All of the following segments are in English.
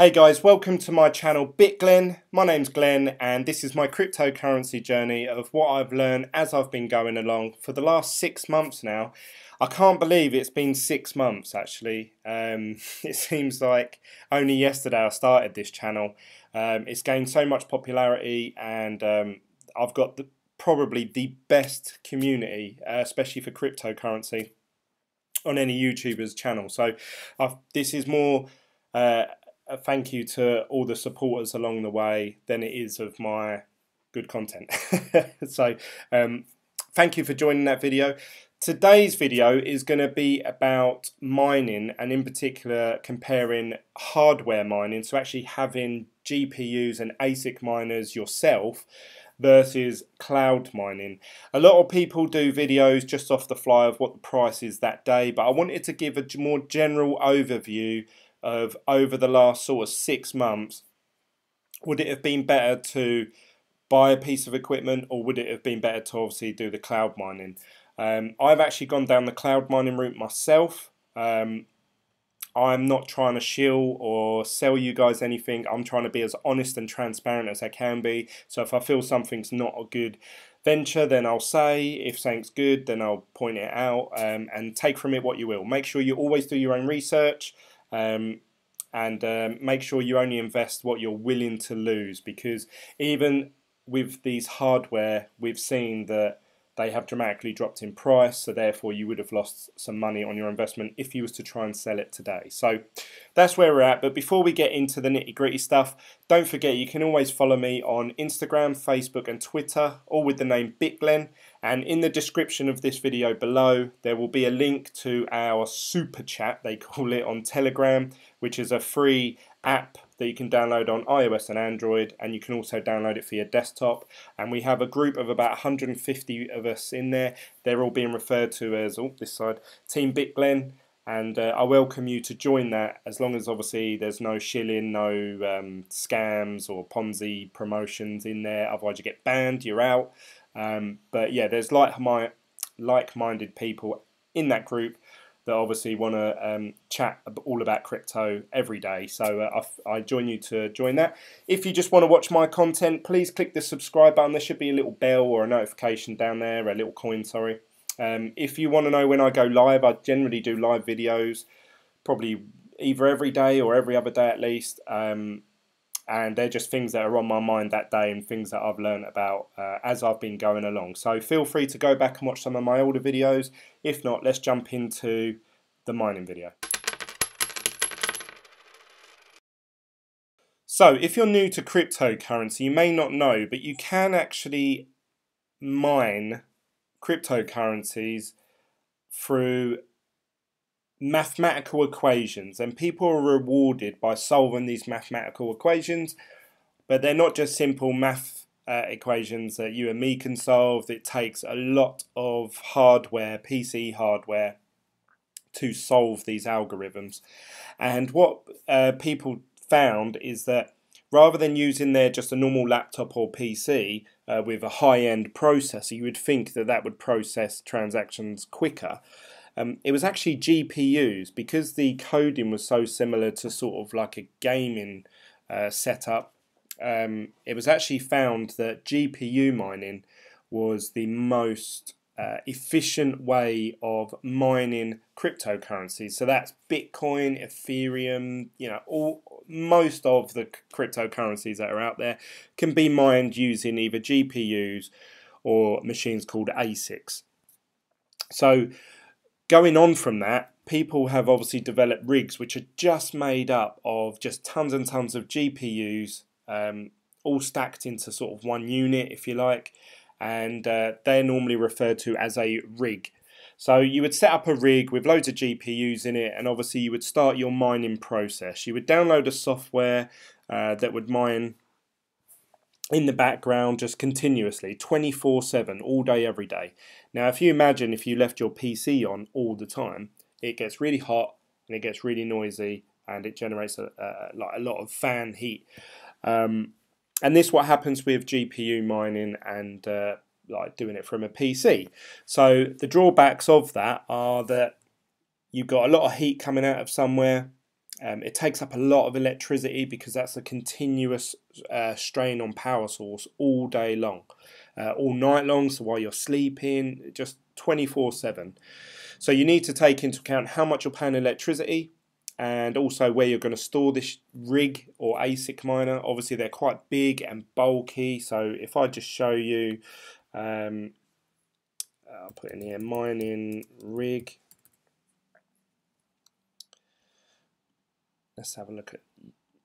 Hey guys, welcome to my channel Glen. My name's Glenn and this is my cryptocurrency journey of what I've learned as I've been going along for the last 6 months now. I can't believe it's been 6 months actually. It seems like only yesterday I started this channel. It's gained so much popularity and I've got probably the best community, especially for cryptocurrency, on any YouTuber's channel. So this is more a thank you to all the supporters along the way than it is of my good content. So thank you for joining that video. Today's video is going to be about mining, and in particular comparing hardware mining, so actually having GPUs and ASIC miners yourself versus cloud mining. A lot of people do videos just off the fly of what the price is that day, but I wanted to give a more general overview of over the last sort of 6 months. Would it have been better to buy a piece of equipment, or would it have been better to obviously do the cloud mining? I've actually gone down the cloud mining route myself. I'm not trying to shill or sell you guys anything. I'm trying to be as honest and transparent as I can be. So if I feel something's not a good venture, then I'll say. If something's good, then I'll point it out, and take from it what you will. Make sure you always do your own research. And make sure you only invest what you're willing to lose, because even with these hardware, we've seen that they have dramatically dropped in price, so therefore you would have lost some money on your investment if you was to try and sell it today. So that's where we're at. But before we get into the nitty-gritty stuff, don't forget you can always follow me on Instagram, Facebook and Twitter, all with the name Glen. And in the description of this video below, there will be a link to our super chat, they call it, on Telegram, which is a free app that you can download on iOS and Android, and you can also download it for your desktop. And we have a group of about 150 of us in there. They're all being referred to as, this side, Team Glen. And I welcome you to join that, as long as obviously there's no shilling, no scams or Ponzi promotions in there. Otherwise you get banned, you're out. But yeah, there's like-minded people in that group that obviously want to chat all about crypto every day. So I join you to join that. If you just want to watch my content, please click the subscribe button. There should be a little bell or a notification down there, a little coin, sorry. If you want to know when I go live, I generally do live videos, probably either every day or every other day at least. And they're just things that are on my mind that day and things that I've learned about as I've been going along. So feel free to go back and watch some of my older videos. If not, let's jump into the mining video. So if you're new to cryptocurrency, you may not know, but you can actually mine cryptocurrencies through mathematical equations, and people are rewarded by solving these mathematical equations. But they're not just simple math equations that you and me can solve. It takes a lot of hardware, PC hardware, to solve these algorithms. And what people found is that rather than using just a normal laptop or PC with a high-end processor, you would think that that would process transactions quicker. It was actually GPUs, because the coding was so similar to sort of like a gaming setup. It was actually found that GPU mining was the most efficient way of mining cryptocurrencies. So that's Bitcoin, Ethereum, most of the cryptocurrencies that are out there can be mined using either GPUs or machines called ASICs. So going on from that, people have obviously developed rigs which are just made up of just tons and tons of GPUs, all stacked into sort of one unit, if you like, and they're normally referred to as a rig. So you would set up a rig with loads of GPUs in it, and obviously you would start your mining process. You would download a software that would mine in the background just continuously, 24/7, all day, every day. Now, if you imagine if you left your PC on all the time, it gets really hot and it gets really noisy, and it generates a lot of fan heat. And this is what happens with GPU mining and like doing it from a PC. So the drawbacks of that are that you've got a lot of heat coming out of somewhere. It takes up a lot of electricity because that's a continuous strain on power source all day long, all night long. So while you're sleeping, just 24/7. So you need to take into account how much you're paying electricity, and also where you're going to store this rig or ASIC miner. Obviously they're quite big and bulky, so if I just show you, I'll put in here mining rig. Let's have a look at,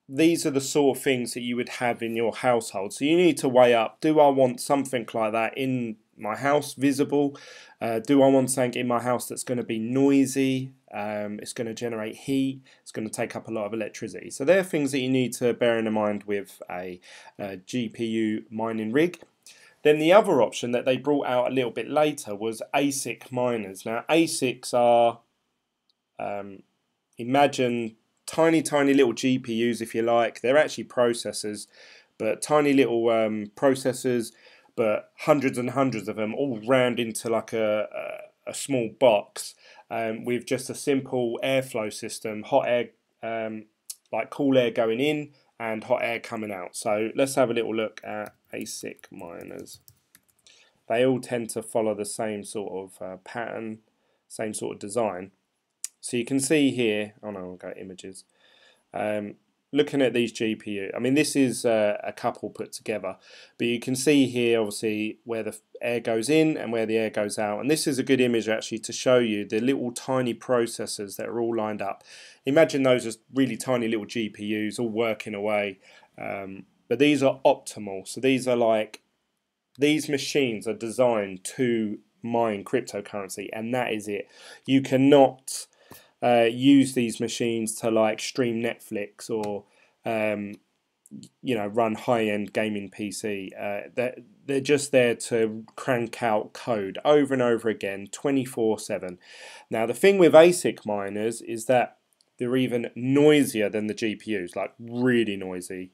these are the sort of things that you would have in your household. So you need to weigh up, do I want something like that in my house visible? Do I want something in my house that's going to be noisy? It's going to generate heat, it's going to take up a lot of electricity. So they're things that you need to bear in mind with a GPU mining rig. Then the other option that they brought out a little bit later was ASIC miners. Now ASICs are, imagine tiny little GPUs, if you like. They're actually processors, but tiny little processors, but hundreds and hundreds of them all rammed into like a small box, with just a simple airflow system, hot air, like cool air going in and hot air coming out. So let's have a little look at ASIC miners. They all tend to follow the same sort of pattern, same sort of design. So you can see here, oh no, I'll go images. Looking at these GPU, I mean this is a couple put together, but you can see here obviously where the air goes in and where the air goes out, and this is a good image actually to show you the little tiny processors that are all lined up. Imagine those as really tiny little GPUs all working away, but these are optimal. So these are like, these machines are designed to mine cryptocurrency, and that is it. You cannot use these machines to like stream Netflix or you know, run high-end gaming PC. They're just there to crank out code over and over again 24/7. Now the thing with ASIC miners is that they're even noisier than the GPUs, like really noisy.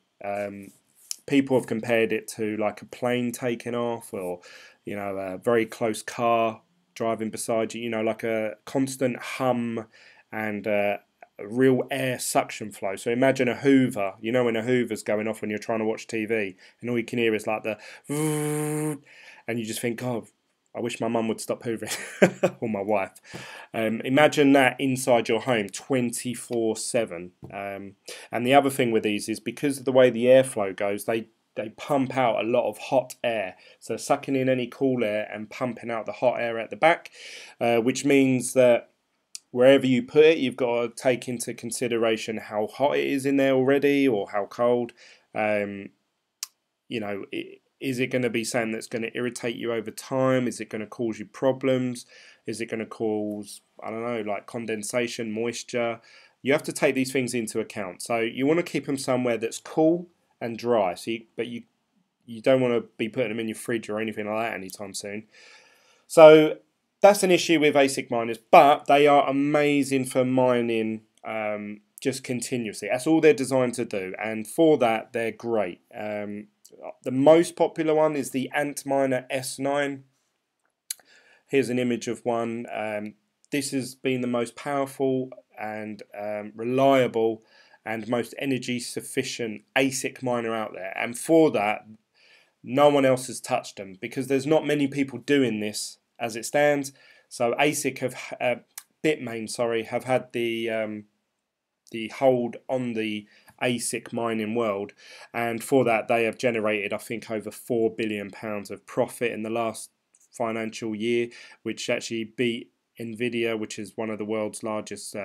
People have compared it to like a plane taking off, or you know, a very close car driving beside you, you know, like a constant hum and a real air suction flow. So imagine a Hoover, you know, when a Hoover's going off when you're trying to watch TV and all you can hear is like the and you just think, oh, I wish my mum would stop hoovering, or my wife. Imagine that inside your home 24/7. And the other thing with these is because of the way the airflow goes, they pump out a lot of hot air. So sucking in any cool air and pumping out the hot air at the back, which means that wherever you put it, you've got to take into consideration how hot it is in there already or how cold. You know, is it going to be something that's going to irritate you over time? Is it going to cause you problems? Is it going to cause, I don't know, like condensation, moisture? You have to take these things into account. So you want to keep them somewhere that's cool and dry. So you don't want to be putting them in your fridge or anything like that anytime soon. So that's an issue with ASIC miners, but they are amazing for mining just continuously. That's all they're designed to do, and for that they're great. The most popular one is the Antminer S9. Here's an image of one. This has been the most powerful and reliable and most energy sufficient ASIC miner out there, and for that no one else has touched them because there's not many people doing this as it stands. So ASIC have Bitmain, sorry, have had the hold on the ASIC mining world, and for that they have generated, I think, over £4 billion of profit in the last financial year, which actually beat Nvidia, which is one of the world's largest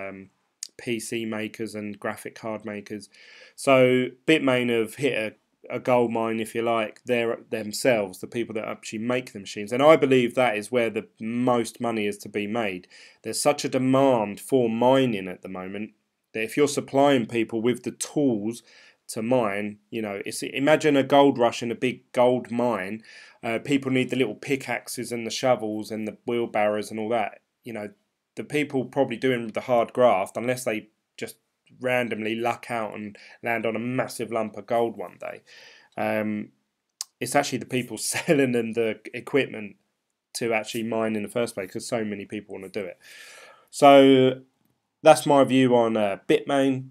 PC makers and graphic card makers. So Bitmain have hit a gold mine, if you like, themselves, the people that actually make the machines, and I believe that is where the most money is to be made. There's such a demand for mining at the moment that if you're supplying people with the tools to mine, you know, imagine a gold rush in a big gold mine. People need the little pickaxes and the shovels and the wheelbarrows and all that. You know, the people probably doing the hard graft, unless they just randomly luck out and land on a massive lump of gold one day. It's actually the people selling them the equipment to actually mine in the first place, because so many people want to do it. So that's my view on Bitmain.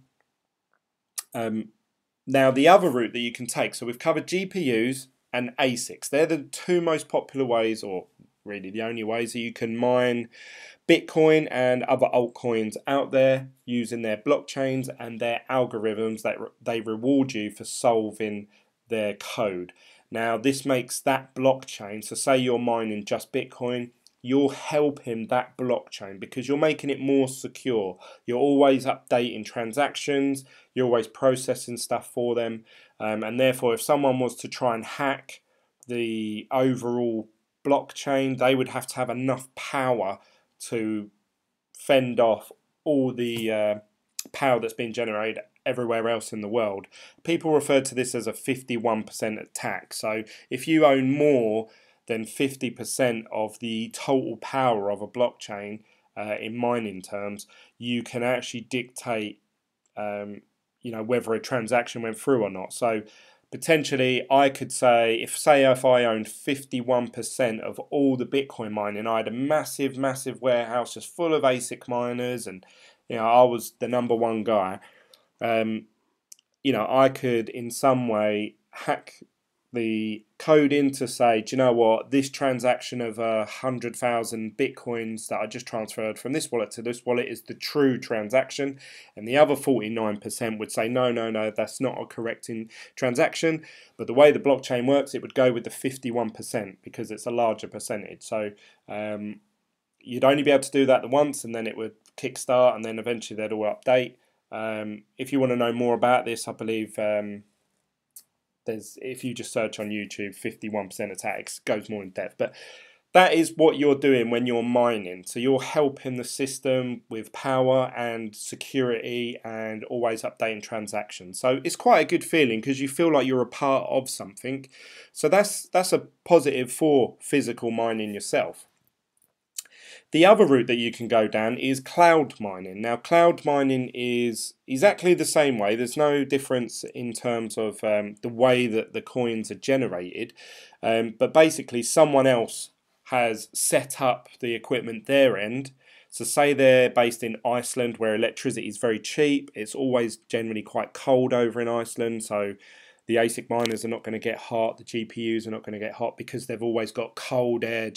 Now the other route that you can take, so we've covered GPUs and ASICs. They're the two most popular ways, or really the only ways that you can mine Bitcoin and other altcoins out there using their blockchains and their algorithms that they reward you for solving their code. Now this makes that blockchain, so say you're mining just Bitcoin, you're helping that blockchain because you're making it more secure. You're always updating transactions, you're always processing stuff for them, and therefore if someone was to try and hack the overall blockchain, they would have to have enough power to fend off all the power that's been generated everywhere else in the world. People refer to this as a 51% attack. So if you own more than 50% of the total power of a blockchain in mining terms, you can actually dictate whether a transaction went through or not. So potentially I could say if I owned 51% of all the Bitcoin mining, I had a massive warehouse just full of ASIC miners, and I was the number one guy. I could in some way hack the code in to say, do you know what, this transaction of 100,000 Bitcoins that I just transferred from this wallet to this wallet is the true transaction, and the other 49% would say no, that's not a correct transaction. But the way the blockchain works, it would go with the 51% because it's a larger percentage. So you'd only be able to do that the once, and then it would kickstart, and then eventually they'd all update. If you want to know more about this, I believe if you just search on YouTube 51% attacks, goes more in depth. But that is what you're doing when you're mining. So you're helping the system with power and security and always updating transactions. So it's quite a good feeling because you feel like you're a part of something. So that's a positive for physical mining yourself. The other route that you can go down is cloud mining. Now, cloud mining is exactly the same way. There's no difference in terms of the way that the coins are generated. But basically, someone else has set up the equipment their end. So say they're based in Iceland where electricity is very cheap. It's always generally quite cold over in Iceland. So the ASIC miners are not going to get hot. The GPUs are not going to get hot because they've always got cold air,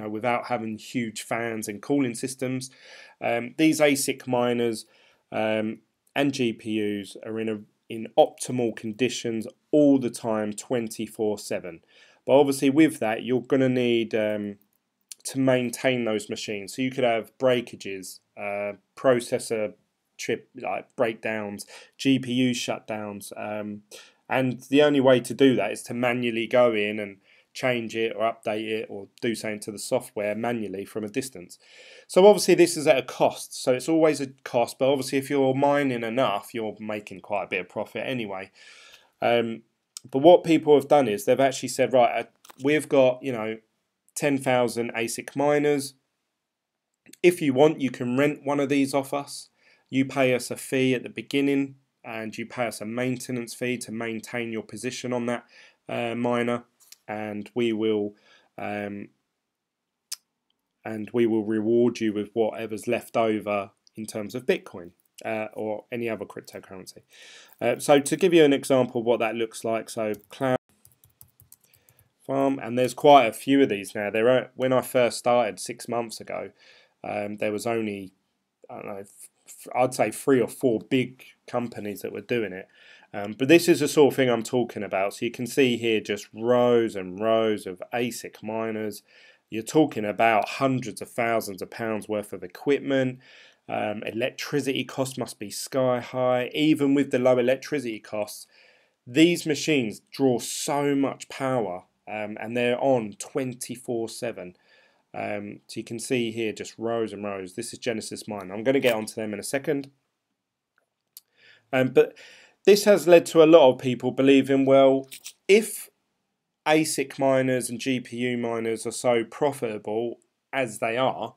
without having huge fans and cooling systems. These ASIC miners and GPUs are in optimal conditions all the time, 24/7. But obviously, with that, you're going to need to maintain those machines. So you could have breakages, processor chip breakdowns, GPU shutdowns. And the only way to do that is to manually go in and change it or update it or do something to the software manually from a distance. So obviously this is at a cost. So it's always a cost, but obviously if you're mining enough, you're making quite a bit of profit anyway. But what people have done is they've actually said, right, we've got 10,000 ASIC miners. If you want, you can rent one of these off us. You pay us a fee at the beginning, and you pay us a maintenance fee to maintain your position on that miner, and we will reward you with whatever's left over in terms of Bitcoin or any other cryptocurrency. So to give you an example of what that looks like, so cloud farm, and there's quite a few of these now. When I first started 6 months ago, there was only, I don't know, I'd say 3 or 4 big companies that were doing it. But this is the sort of thing I'm talking about. So you can see here just rows and rows of ASIC miners. You're talking about hundreds of thousands of pounds worth of equipment. Electricity costs must be sky high. Even with the low electricity costs, these machines draw so much power, and they're on 24/7. So you can see here just rows and rows. This is Genesis Mine. I'm going to get onto them in a second. But this has led to a lot of people believing, well, if ASIC miners and GPU miners are so profitable as they are,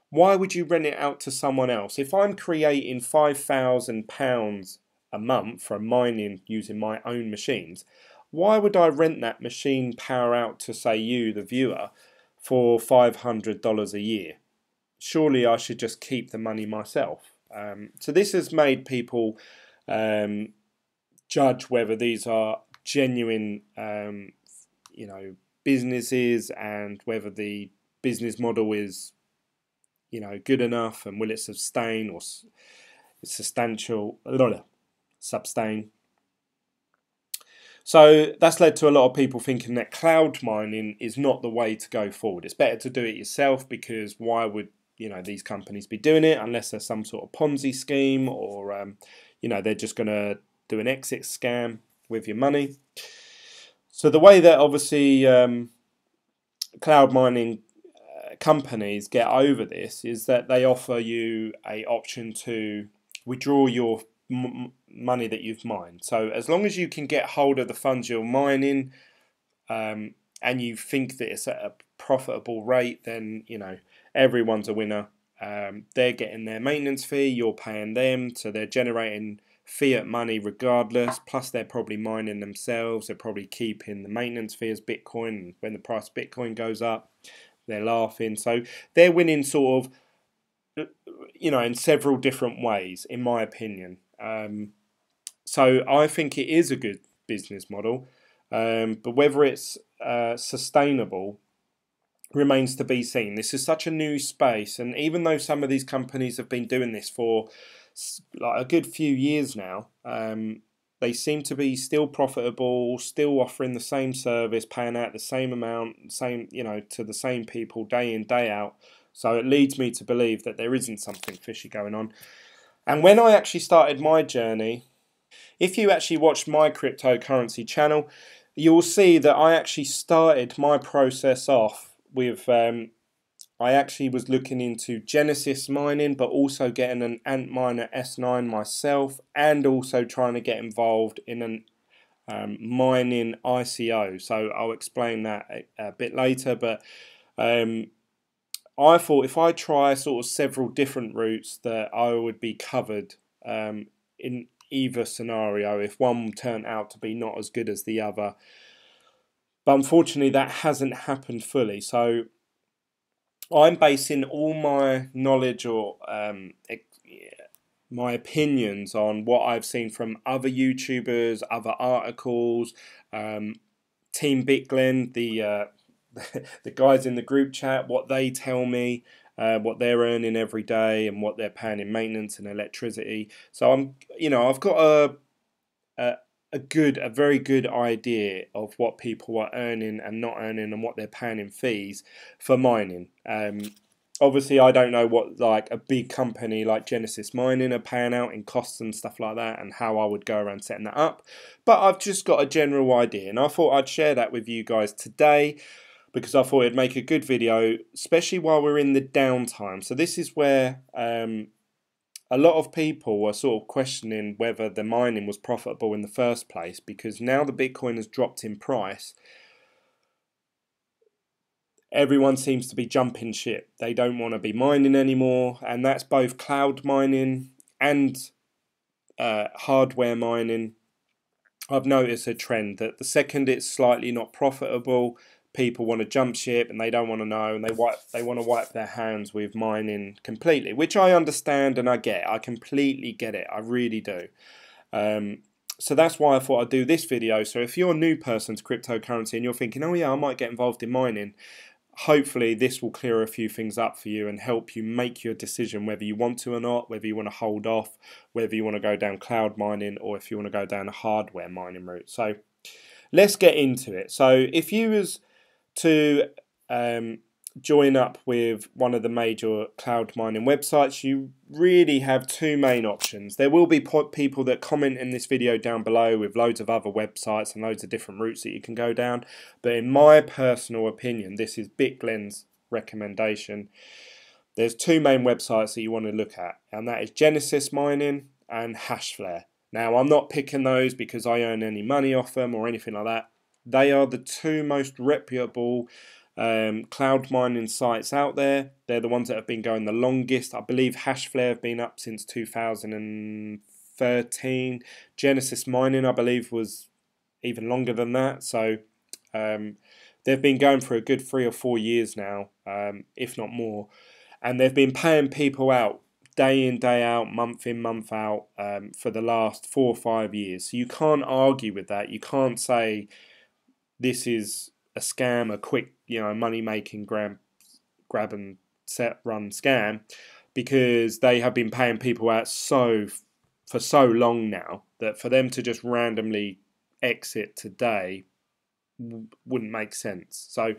why would you rent it out to someone else? If I'm creating £5,000 a month from mining using my own machines, why would I rent that machine power out to, say, you, the viewer, for $500 a year? Surely I should just keep the money myself. So this has made people judge whether these are genuine, you know, businesses, and whether the business model is, you know, good enough, and will it sustain or sustain. So that's led to a lot of people thinking that cloud mining is not the way to go forward. It's better to do it yourself, because why would, you know, these companies be doing it unless there's some sort of Ponzi scheme, or you know, they're just going to do an exit scam with your money. So the way that obviously cloud mining companies get over this is that they offer you a option to withdraw your money that you've mined. So as long as you can get hold of the funds you're mining, and you think that it's at a profitable rate, then, you know, everyone's a winner. They're getting their maintenance fee, you're paying them, so they're generating fiat money regardless, plus they're probably mining themselves, they're probably keeping the maintenance fee as Bitcoin, and when the price of Bitcoin goes up, they're laughing. So they're winning sort of, you know, in several different ways, in my opinion. So I think it is a good business model, but whether it's sustainable remains to be seen. This is such a new space, and even though some of these companies have been doing this for like a good few years now, they seem to be still profitable, still offering the same service, paying out the same amount, same, you know, to the same people day in, day out. So it leads me to believe that there isn't something fishy going on. And when I actually started my journey, if you actually watch my cryptocurrency channel, you'll see that I actually started my process off with, I actually was looking into Genesis mining, but also getting an Antminer S9 myself, and also trying to get involved in an mining ICO. So I'll explain that a bit later, but I thought if I try sort of several different routes, that I would be covered in either scenario if one turned out to be not as good as the other. But unfortunately that hasn't happened fully. So I'm basing all my knowledge, or my opinions, on what I've seen from other YouTubers, other articles, Team BitGlen, the guys in the group chat, what they tell me, what they're earning every day, and what they're paying in maintenance and electricity. So I'm, you know, I've got a very good idea of what people are earning and not earning, and what they're paying in fees for mining. Obviously, I don't know what like a big company like Genesis Mining are paying out in costs and stuff like that, and how I would go around setting that up. But I've just got a general idea, and I thought I'd share that with you guys today, because I thought it'd make a good video, especially while we're in the downtime. So this is where a lot of people are sort of questioning whether the mining was profitable in the first place, because now the Bitcoin has dropped in price, everyone seems to be jumping ship. They don't want to be mining anymore, and that's both cloud mining and hardware mining. I've noticed a trend that the second it's slightly not profitable, people want to jump ship, and they don't want to know, and they want to wipe their hands with mining completely, which I understand and I get. I completely get it. I really do. So that's why I thought I'd do this video. So if you're a new person to cryptocurrency and you're thinking, oh yeah, I might get involved in mining, hopefully this will clear a few things up for you and help you make your decision whether you want to or not, whether you want to hold off, whether you want to go down cloud mining, or if you want to go down a hardware mining route. So let's get into it. So if you was to join up with one of the major cloud mining websites, you really have two main options. There will be people that comment in this video down below with loads of other websites and loads of different routes that you can go down, but in my personal opinion, this is BitGlen's recommendation. There's two main websites that you want to look at, and that is Genesis Mining and Hashflare. Now, I'm not picking those because I earn any money off them or anything like that. They are the two most reputable cloud mining sites out there. They're the ones that have been going the longest. I believe Hashflare have been up since 2013. Genesis Mining, I believe, was even longer than that. So they've been going for a good 3 or 4 years now, if not more. And they've been paying people out day in, day out, month in, month out for the last 4 or 5 years. So you can't argue with that. You can't say this is a scam, a quick, money making grab and set run scam, because they have been paying people out for so long now that for them to just randomly exit today wouldn't make sense. So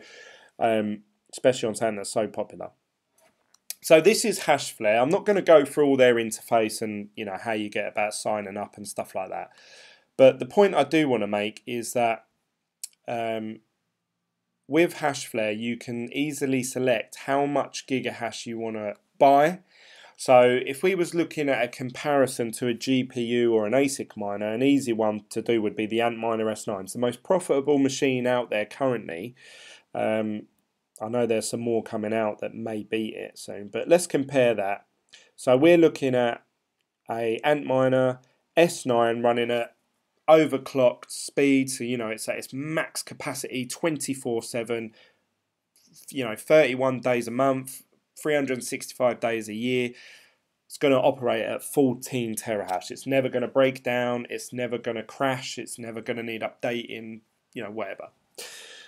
especially on something that's so popular. So this is Hashflare. I'm not going to go through all their interface and how you get about signing up and stuff like that. But the point I do want to make is that with Hashflare you can easily select how much gigahash you want to buy. So if we was looking at a comparison to a GPU or an ASIC miner, an easy one to do would be the Antminer S9. It's the most profitable machine out there currently. I know there's some more coming out that may beat it soon, but let's compare that. So we're looking at a Antminer S9 running at overclocked speed, so it's at its max capacity 24/7, 31 days a month, 365 days a year. It's going to operate at 14 terahash. It's never going to break down, it's never going to crash, it's never going to need updating, whatever.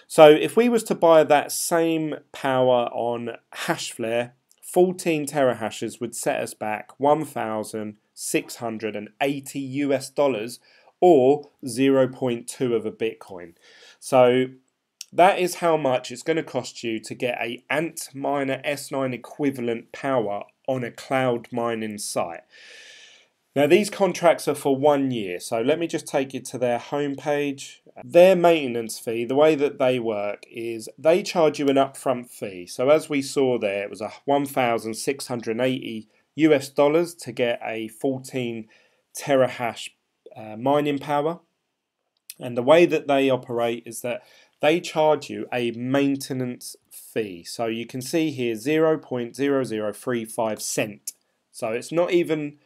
So if we was to buy that same power on Hashflare, 14 terahashes would set us back $1,680 or 0.2 of a Bitcoin. So that is how much it's going to cost you to get a Antminer S9 equivalent power on a cloud mining site. Now these contracts are for 1 year, so let me just take you to their homepage. Their maintenance fee, the way that they work is they charge you an upfront fee. So as we saw there, it was a $1,680 to get a 14 terahash mining power. And the way that they operate is that they charge you a maintenance fee. So you can see here 0.0035 cent. So it's not even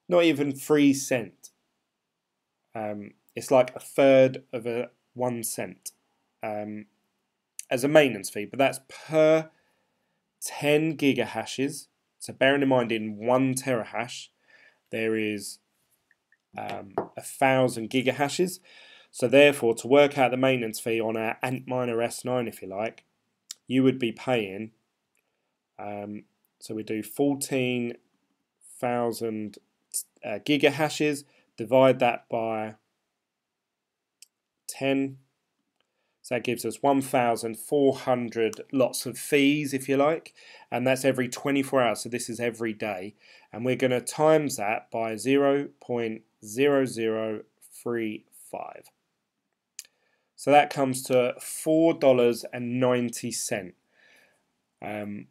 3 cent. It's like a third of a 1 cent as a maintenance fee, but that's per 10 gigahashes. So bearing in mind in 1 terahash there is 1,000 gigahashes. So therefore, to work out the maintenance fee on our Antminer S9, if you like, you would be paying, so we do 14,000 gigahashes, divide that by 10, so that gives us 1,400 lots of fees, if you like, and that's every 24 hours, so this is every day, and we're going to times that by 0.0035. So that comes to $4.90. And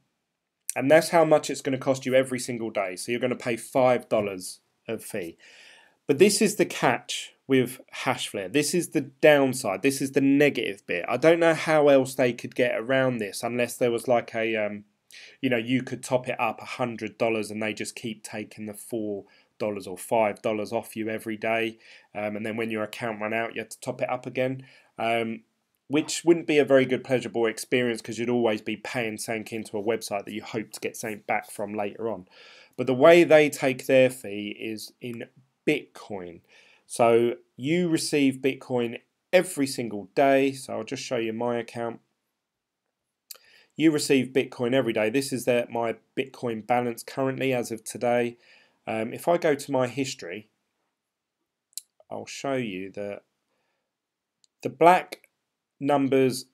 that's how much it's going to cost you every single day. So you're going to pay $5 of fee. But this is the catch with Hashflare. This is the downside. This is the negative bit. I don't know how else they could get around this unless there was like a, you could top it up $100 and they just keep taking the $4 or $5 off you every day. And then when your account ran out, you had to top it up again. Which wouldn't be a very good pleasurable experience because you'd always be paying something into a website that you hope to get something back from later on. But the way they take their fee is in Bitcoin. So you receive Bitcoin every single day. So I'll just show you my account. You receive Bitcoin every day. This is my Bitcoin balance currently as of today. If I go to my history, I'll show you that the black numbers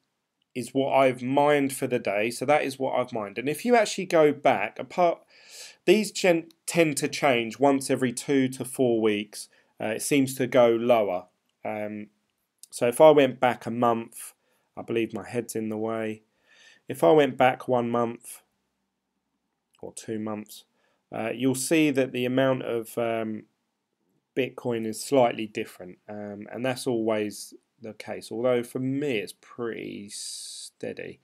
is what I've mined for the day, so that is what I've mined. And if you actually go back, these tend to change once every 2 to 4 weeks. It seems to go lower. So if I went back a month, I believe my head's in the way. If I went back 1 month or 2 months, you'll see that the amount of Bitcoin is slightly different, and that's always the case, although for me it's pretty steady.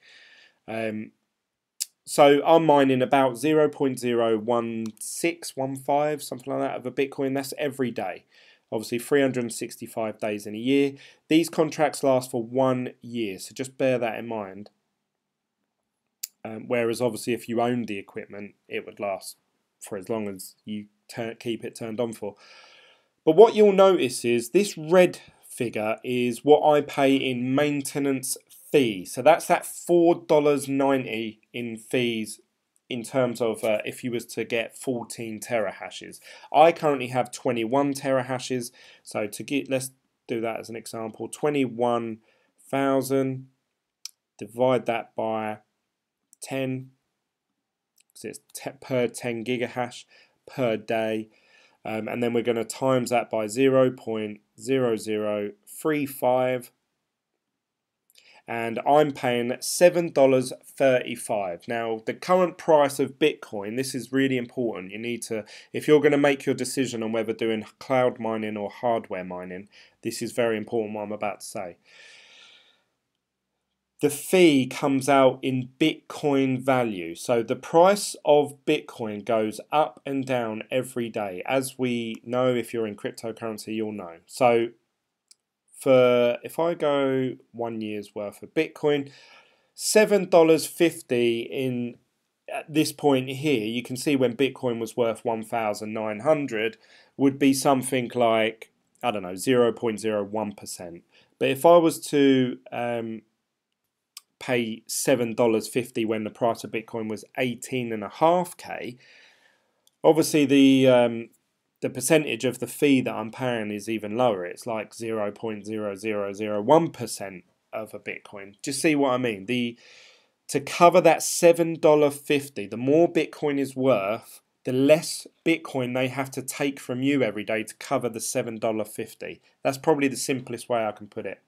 So I'm mining about 0.01615, something like that, of a Bitcoin. That's every day. Obviously 365 days in a year. These contracts last for 1 year, so just bear that in mind. Whereas obviously if you owned the equipment, it would last for as long as you keep it turned on for. But what you'll notice is this red figure is what I pay in maintenance fee. So that's that $4.90 in fees in terms of if you was to get 14 terahashes. I currently have 21 terahashes. So to get, let's do that as an example. 21,000, divide that by 10, because it's per 10 gigahash per day. And then we're going to times that by 0.0035, and I'm paying $7.35. Now, the current price of Bitcoin, this is really important. You need to, if you're going to make your decision on whether doing cloud mining or hardware mining, this is very important what I'm about to say. The fee comes out in Bitcoin value. So the price of Bitcoin goes up and down every day. As we know, if you're in cryptocurrency, you'll know. So if I go 1 year's worth of Bitcoin, $7.50 in at this point here, you can see when Bitcoin was worth 1,900 would be something like, I don't know, 0.01%. But if I was to pay $7.50 when the price of Bitcoin was 18.5K, obviously the percentage of the fee that I'm paying is even lower. It's like 0.0001% of a Bitcoin. Just see what I mean? To cover that $7.50, the more Bitcoin is worth, the less Bitcoin they have to take from you every day to cover the $7.50. That's probably the simplest way I can put it.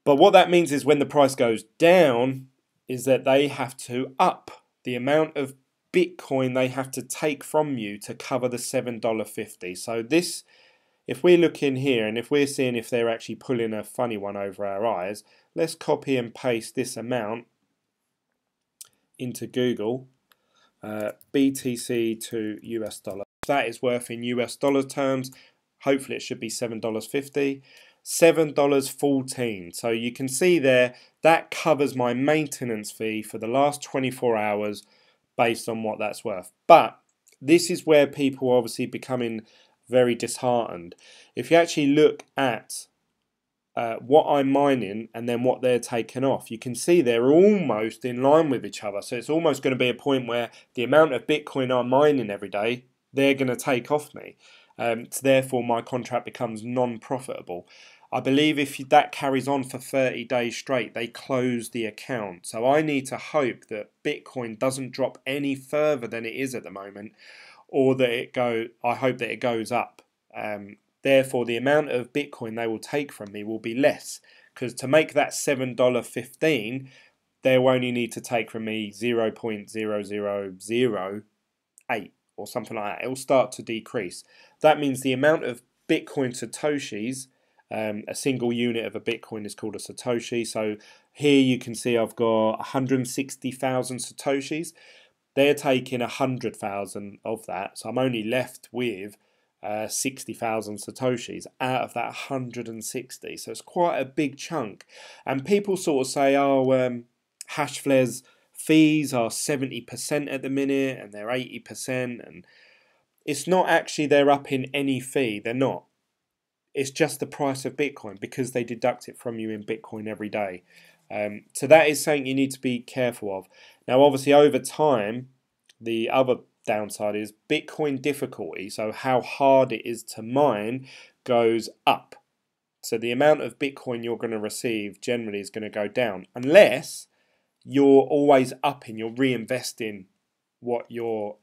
But what that means is when the price goes down, is that they have to up the amount of Bitcoin they have to take from you to cover the $7.50. So this, if we look in here and if we're seeing if they're actually pulling a funny one over our eyes, let's copy and paste this amount into Google, BTC to US dollar. That is worth in US dollar terms. Hopefully it should be $7.50. $7.14. So you can see there that covers my maintenance fee for the last 24 hours based on what that's worth. But this is where people are obviously becoming very disheartened. If you actually look at what I'm mining and then what they're taking off, you can see they're almost in line with each other. So it's almost going to be a point where the amount of Bitcoin I'm mining every day, they're going to take off me. So therefore my contract becomes non-profitable. I believe if that carries on for 30 days straight, they close the account. So I need to hope that Bitcoin doesn't drop any further than it is at the moment, or that I hope that it goes up. Therefore, the amount of Bitcoin they will take from me will be less, because to make that $7.15, they'll only need to take from me 0.0008 or something like that. It will start to decrease. That means the amount of Bitcoin Satoshis, a single unit of a Bitcoin is called a Satoshi. So here you can see I've got 160,000 Satoshis. They're taking 100,000 of that. So I'm only left with 60,000 Satoshis out of that 160. So it's quite a big chunk. And people sort of say, oh, Hashflare's fees are 70% at the minute and they're 80%. And it's not actually they're up in any fee. They're not. It's just the price of Bitcoin because they deduct it from you in Bitcoin every day. So that is something you need to be careful of. Now, obviously, over time, the other downside is Bitcoin difficulty. So how hard it is to mine goes up. So the amount of Bitcoin you're going to receive generally is going to go down unless you're always upping, you're reinvesting what your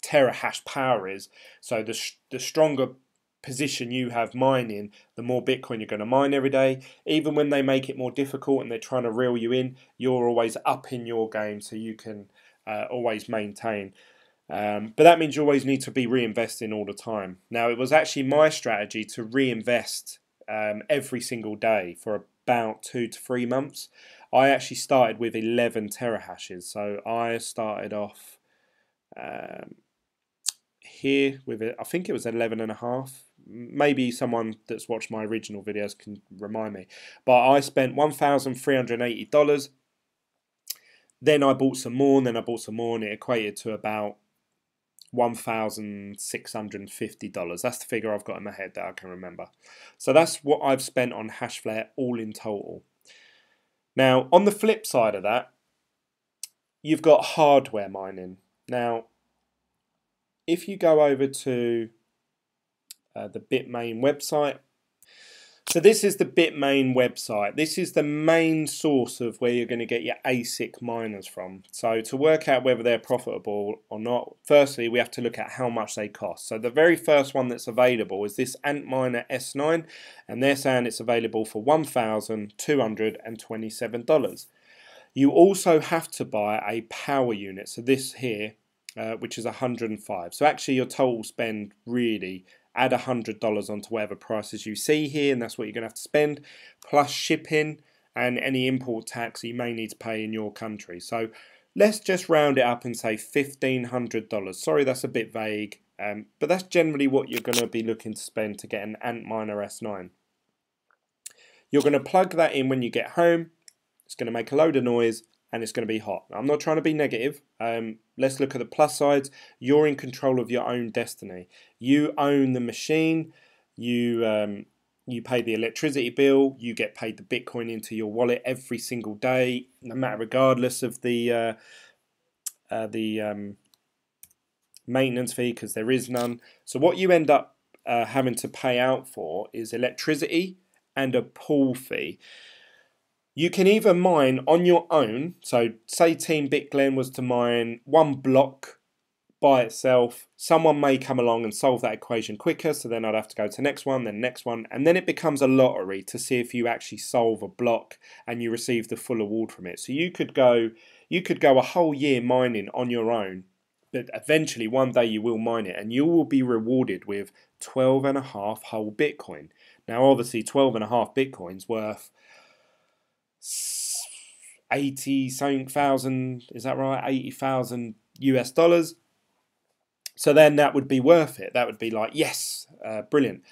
terahash power is. So the stronger position you have mining, the more Bitcoin you're going to mine every day. Even when they make it more difficult and they're trying to reel you in, you're always up in your game so you can always maintain. But that means you always need to be reinvesting all the time. Now, it was actually my strategy to reinvest every single day for about 2 to 3 months. I actually started with 11 terahashes. So I started off here with it. I think it was 11.5. Maybe someone that's watched my original videos can remind me. But I spent $1,380. Then I bought some more, and then I bought some more, and it equated to about $1,650. That's the figure I've got in my head that I can remember. So that's what I've spent on Hashflare all in total. Now, on the flip side of that, you've got hardware mining. Now, if you go over to the Bitmain website, so this is the Bitmain website. This is the main source of where you're going to get your ASIC miners from. So to work out whether they're profitable or not, firstly we have to look at how much they cost. So the very first one that's available is this Antminer S9, and they're saying it's available for $1,227. You also have to buy a power unit. So this here, which is 105. So actually your total spend, really add $100 onto whatever prices you see here, and that's what you're going to have to spend, plus shipping and any import tax you may need to pay in your country. So let's just round it up and say $1,500. Sorry, that's a bit vague, but that's generally what you're going to be looking to spend to get an Antminer S9. You're going to plug that in when you get home. It's going to make a load of noise and it's going to be hot. Now, I'm not trying to be negative. Let's look at the plus sides. You're in control of your own destiny. You own the machine. You pay the electricity bill. You get paid the Bitcoin into your wallet every single day, no matter, regardless of the maintenance fee, because there is none. So what you end up having to pay out for is electricity and a pool fee. You can either mine on your own, so say Team BitGlen was to mine one block by itself, someone may come along and solve that equation quicker, so then I'd have to go to the next one, then next one, and then it becomes a lottery to see if you actually solve a block and you receive the full award from it. So you could go a whole year mining on your own, but eventually one day you will mine it and you will be rewarded with 12.5 whole Bitcoin. Now obviously 12.5 Bitcoin's worth 80 something thousand, is that right? 80,000 US dollars. So then that would be worth it. That would be like, yes, brilliant.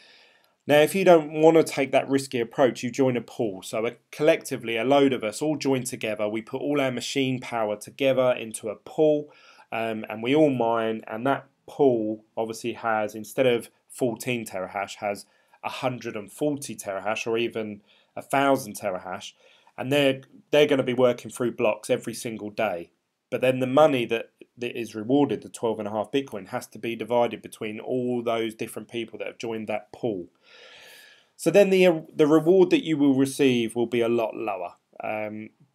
Now, if you don't want to take that risky approach, you join a pool. So collectively, a load of us all join together. We put all our machine power together into a pool, and we all mine. And that pool obviously has, instead of 14 terahash, has 140 terahash or even 1,000 terahash. And they're going to be working through blocks every single day. But then the money that is rewarded, the 12.5 Bitcoin, has to be divided between all those different people that have joined that pool. So then the reward that you will receive will be a lot lower.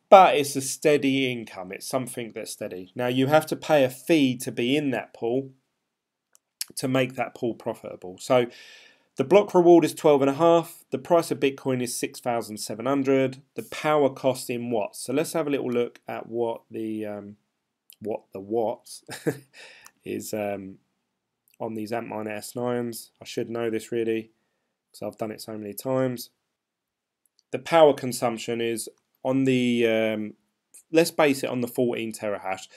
But it's a steady income. It's something that's steady. Now you have to pay a fee to be in that pool to make that pool profitable. So the block reward is 12.5. The price of Bitcoin is 6,700. The power cost in watts. So let's have a little look at what the watts is on these Antminer S9s. I should know this really because I've done it so many times. The power consumption is on the let's base it on the 14 terahash.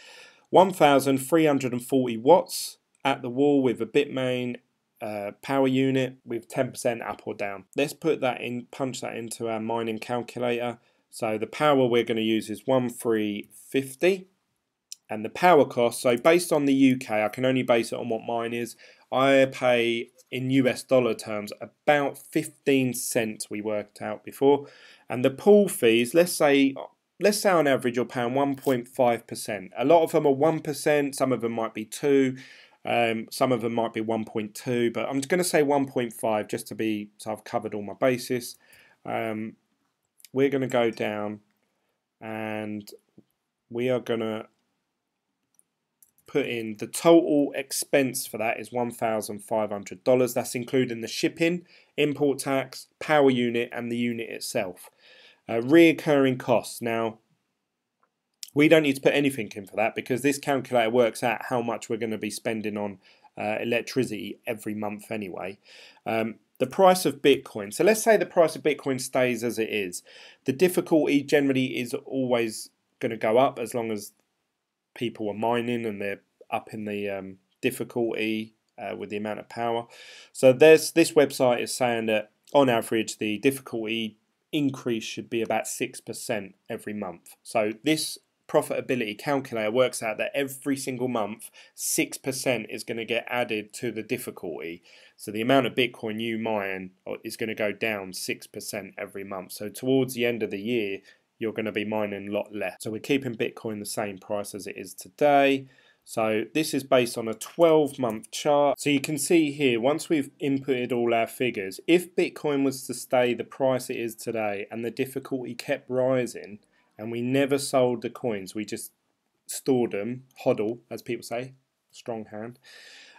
1,340 watts at the wall with a Bitmain power unit with 10% up or down. Let's put that in, punch that into our mining calculator. So the power we're going to use is 1,350, and the power cost, so based on the UK, I can only base it on what mine is. I pay in US dollar terms about 15 cents, we worked out before, and the pool fees, let's say on average you're paying 1.5%. A lot of them are 1%, some of them might be 2%. Some of them might be 1.2, but I'm just going to say 1.5 just to be, so I've covered all my bases. We're going to go down and we are going to put in the total expense for that is $1,500. That's including the shipping, import tax, power unit, and the unit itself. Reoccurring costs. Now, we don't need to put anything in for that because this calculator works out how much we're going to be spending on electricity every month anyway. The price of Bitcoin. So let's say the price of Bitcoin stays as it is. The difficulty generally is always going to go up as long as people are mining and they're up in the difficulty with the amount of power. So this website is saying that on average the difficulty increase should be about 6% every month. So this profitability calculator works out that every single month 6% is going to get added to the difficulty. So the amount of Bitcoin you mine is going to go down 6% every month. So towards the end of the year, you're going to be mining a lot less. So we're keeping Bitcoin the same price as it is today. So this is based on a 12-month chart. So you can see here, once we've inputted all our figures, if Bitcoin was to stay the price it is today and the difficulty kept rising and we never sold the coins, we just stored them, hodl, as people say, strong hand,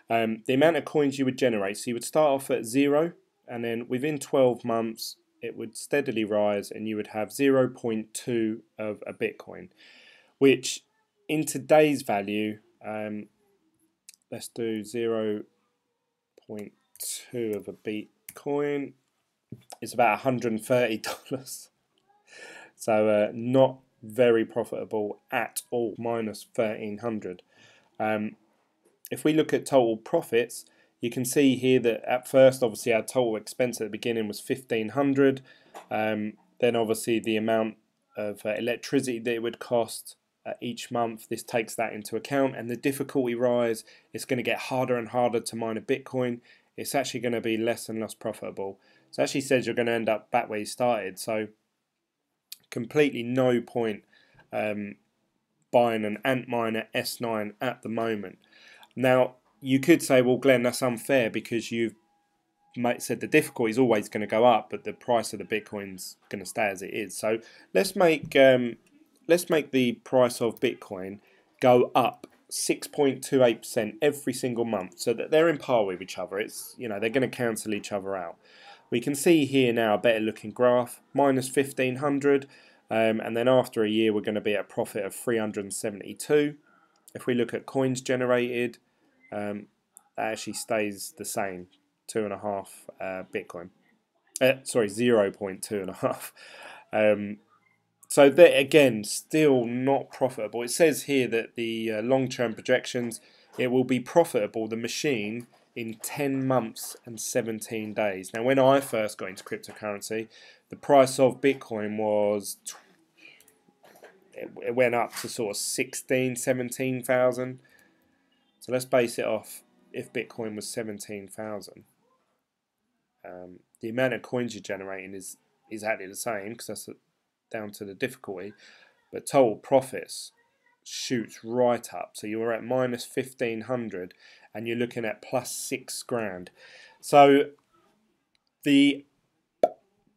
the amount of coins you would generate, so you would start off at 0 and then within 12 months it would steadily rise and you would have 0.2 of a Bitcoin, which in today's value, let's do 0.2 of a Bitcoin. It's about $130. So not very profitable at all, minus 1,300. If we look at total profits, you can see here that at first, obviously, our total expense at the beginning was 1,500. Then obviously the amount of electricity that it would cost each month, this takes that into account, and the difficulty rise, it's going to get harder and harder to mine a Bitcoin. It's actually going to be less and less profitable. So it actually says you're going to end up back where you started. So completely no point buying an Antminer S9 at the moment. Now you could say, well, Glenn, that's unfair because you've said the difficulty is always going to go up, but the price of the Bitcoin's going to stay as it is. So let's make the price of Bitcoin go up 6.28% every single month, so that they're in par with each other. It's, you know, they're going to cancel each other out. We can see here now a better looking graph, minus 1,500, and then after a year we're going to be at a profit of 372. If we look at coins generated, that actually stays the same, 2.5 Bitcoin. Sorry, 0.2.5. So that, again, still not profitable. It says here that the long-term projections, it will be profitable, the machine, in 10 months and 17 days. Now, when I first got into cryptocurrency, the price of Bitcoin was, it went up to sort of 16, 17,000. So let's base it off if Bitcoin was 17,000. The amount of coins you're generating is exactly the same because that's down to the difficulty, but total profits shoots right up. So you're at minus 1,500 and you're looking at plus 6 grand. So the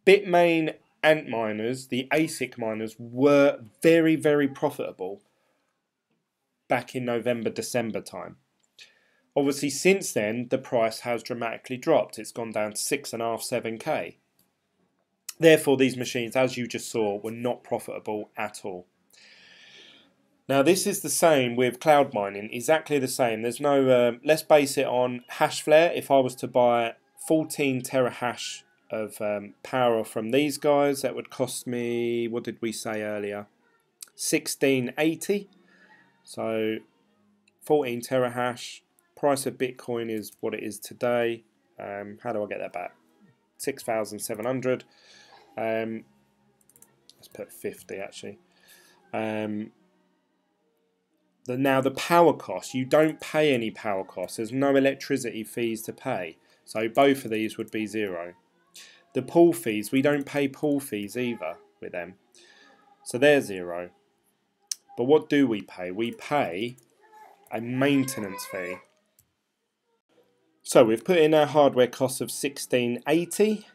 Bitmain Ant miners, the ASIC miners, were very, very profitable back in November, December time. Obviously since then the price has dramatically dropped. It's gone down to 6.5, 7k. Therefore, these machines, as you just saw, were not profitable at all. Now, this is the same with cloud mining, exactly the same. There's no, let's base it on Hashflare. If I was to buy 14 terahash of power from these guys, that would cost me, what did we say earlier? 1680. So 14 terahash. Price of Bitcoin is what it is today. How do I get that back? 6,700. Let's put 50 actually. Now the power cost, you don't pay any power costs. There's no electricity fees to pay. So both of these would be 0. The pool fees, we don't pay pool fees either with them. So they're 0. But what do we pay? We pay a maintenance fee. So we've put in our hardware cost of 1680.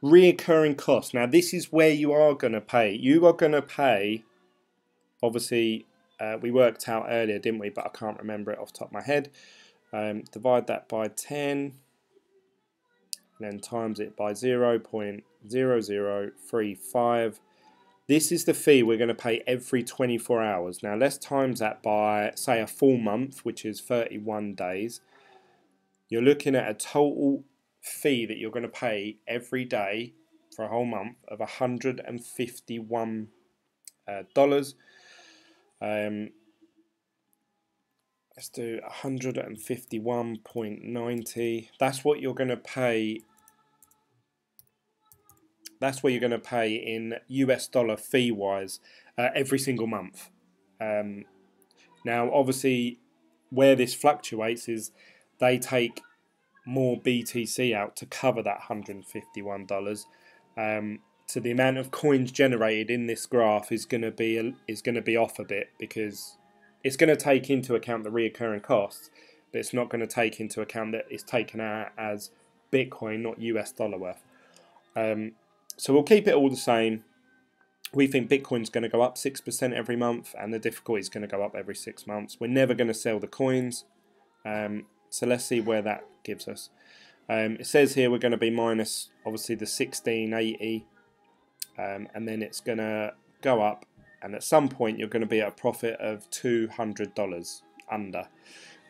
Reoccurring costs. Now this is where you are going to pay. You are going to pay, obviously, we worked out earlier, didn't we? But I can't remember it off the top of my head. Divide that by 10, and then times it by 0.0035. This is the fee we're going to pay every 24 hours. Now let's times that by, say, a full month, which is 31 days. You're looking at a total fee that you're going to pay every day for a whole month of $151. Let's do 151.90. That's what you're going to pay. That's what you're going to pay in US dollar fee wise every single month. Now, obviously, where this fluctuates is they take more BTC out to cover that $151. So the amount of coins generated in this graph is going to be off a bit, because it's going to take into account the reoccurring costs, but it's not going to take into account that it's taken out as Bitcoin, not US dollar worth. So we'll keep it all the same. We think Bitcoin's going to go up 6% every month, and the difficulty is going to go up every 6 months. We're never going to sell the coins. So let's see where that gives us. It says here we're going to be minus, obviously, the 1680, and then it's going to go up, and at some point you're going to be at a profit of $200 under.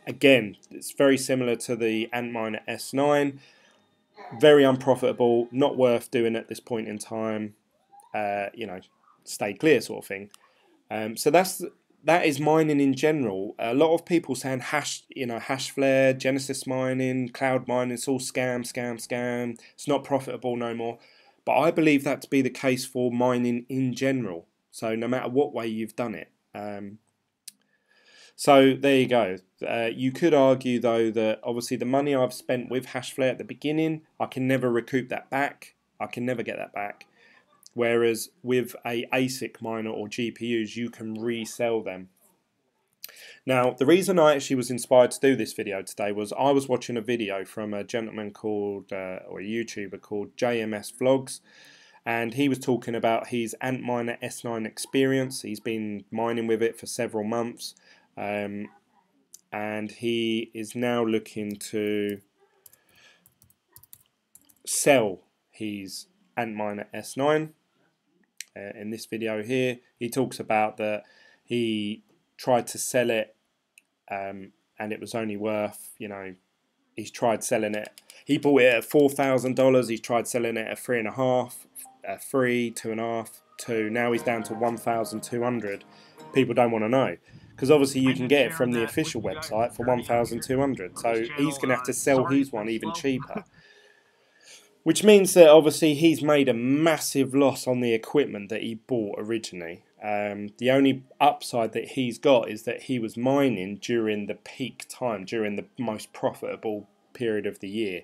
Again, it's very similar to the Antminer S9. Very unprofitable, not worth doing at this point in time. Stay clear sort of thing. So that is mining in general. A lot of people saying Hashflare, Genesis mining, cloud mining, it's all scam. It's not profitable no more. But I believe that to be the case for mining in general. So no matter what way you've done it. So there you go. You could argue though that obviously the money I've spent with Hashflare at the beginning, I can never recoup that back. I can never get that back. Whereas with a ASIC miner or GPUs, you can resell them. Now, the reason I actually was inspired to do this video today was I was watching a video from a gentleman called, or a YouTuber called JMS Vlogs, and he was talking about his Antminer S9 experience. He's been mining with it for several months, and he is now looking to sell his Antminer S9. In this video here, he talks about that he tried to sell it, and it was only worth, he's tried selling it. He bought it at $4,000. He's tried selling it at $3.5, $2.5, $2. Now he's down to $1,200. People don't want to know, because obviously you can get it from the official website for $1,200. So he's going to have to sell his one even cheaper. Which means that obviously he's made a massive loss on the equipment that he bought originally. The only upside that he's got is that he was mining during the peak time, during the most profitable period of the year.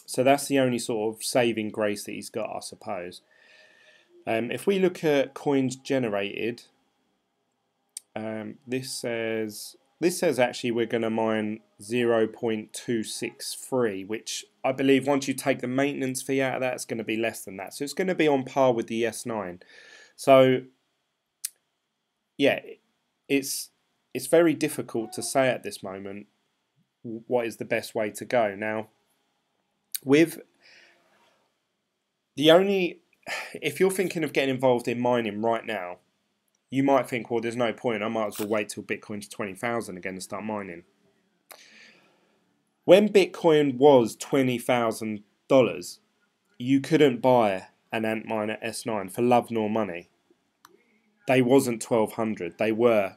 So that's the only sort of saving grace that he's got, I suppose. If we look at coins generated, this says actually we're going to mine 0.263, which I believe once you take the maintenance fee out of that, it's going to be less than that. So it's going to be on par with the S9. So yeah, it's very difficult to say at this moment what is the best way to go. Now, with if you're thinking of getting involved in mining right now, you might think, well, there's no point. I might as well wait till Bitcoin's 20,000 again to start mining. When Bitcoin was $20,000, you couldn't buy an Antminer S9 for love nor money. They wasn't $1,200. They were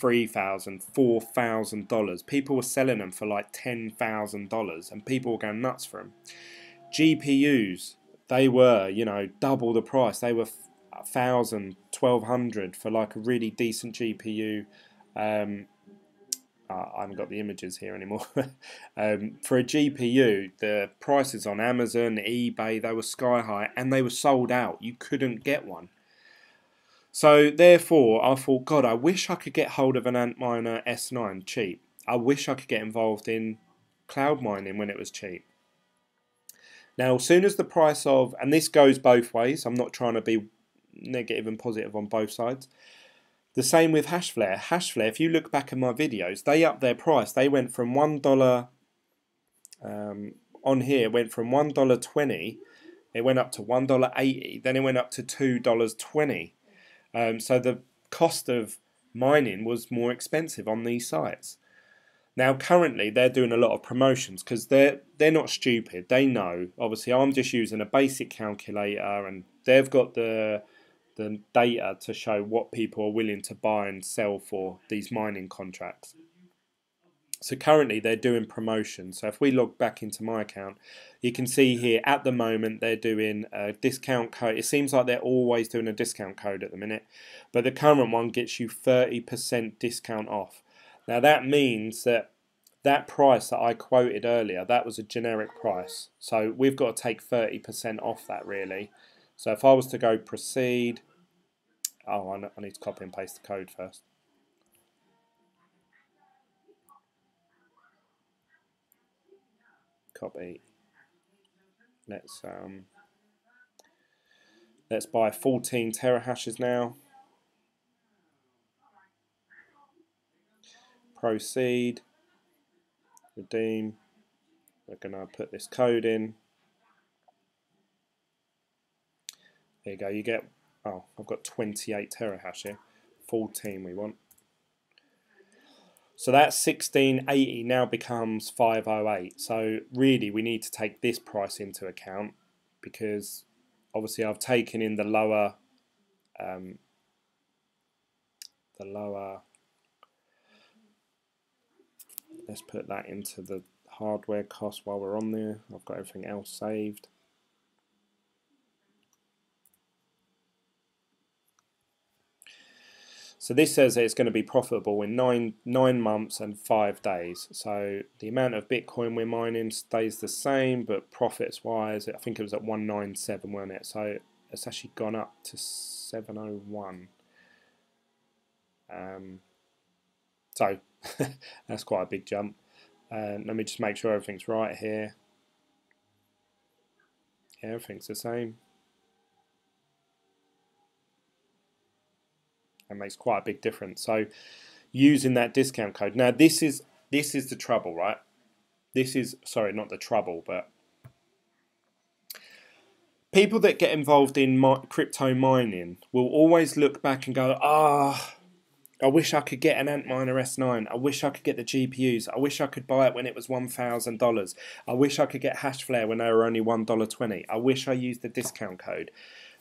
$3,000, $4,000. People were selling them for like $10,000, and people were going nuts for them. GPUs, they were, double the price. They were $1,000, $1,200 for like a really decent GPU. I haven't got the images here anymore. For a GPU, the prices on Amazon, eBay, they were sky high, and they were sold out. You couldn't get one. So therefore, I thought, God, I wish I could get hold of an Antminer S9 cheap. I wish I could get involved in cloud mining when it was cheap. Now, as soon as the price of, and this goes both ways, I'm not trying to be negative and positive on both sides. The same with Hashflare. Hashflare, if you look back at my videos, they upped their price. They went from $1, on here, it went from $1.20, it went up to $1.80, then it went up to $2.20. So the cost of mining was more expensive on these sites. Now currently they're doing a lot of promotions because they're not stupid. They know, obviously I'm just using a basic calculator, and they've got the data to show what people are willing to buy and sell for these mining contracts. So currently they're doing promotions. So if we log back into my account, you can see here at the moment they're doing a discount code. It seems like they're always doing a discount code at the minute, but the current one gets you 30% discount off. Now that means that that price that I quoted earlier, that was a generic price. So we've got to take 30% off that really. So if I was to go proceed, oh, I need to copy and paste the code first. Copy. Let's buy 14 terahashes now. Proceed. Redeem. We're going to put this code in. There you go. You get, oh, I've got 28 terahash here. 14 we want. So that 1680 now becomes 508. So really we need to take this price into account, because obviously I've taken in the lower let's put that into the hardware cost while we're on there. I've got everything else saved. So this says that it's going to be profitable in nine months and 5 days. So the amount of Bitcoin we're mining stays the same, but profits wise, I think it was at 197, wasn't it? So it's actually gone up to 701. So that's quite a big jump. Let me just make sure everything's right here. Yeah, everything's the same. That makes quite a big difference. So using that discount code. Now this is the trouble, right? This is, sorry, not the trouble, but people that get involved in crypto mining will always look back and go, I wish I could get an Antminer S9. I wish I could get the GPUs. I wish I could buy it when it was $1,000. I wish I could get Hashflare when they were only $1.20. I wish I used the discount code.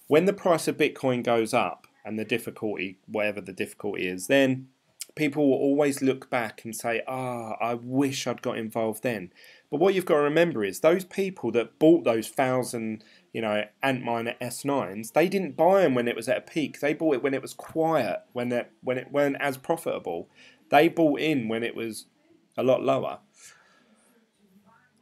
When the price of Bitcoin goes up and the difficulty, whatever the difficulty is, then people will always look back and say, I wish I'd got involved then. But what you've got to remember is those people that bought those 1,000, Antminer S9s, they didn't buy them when it was at a peak. They bought it when it was quiet, when it weren't as profitable. They bought in when it was a lot lower.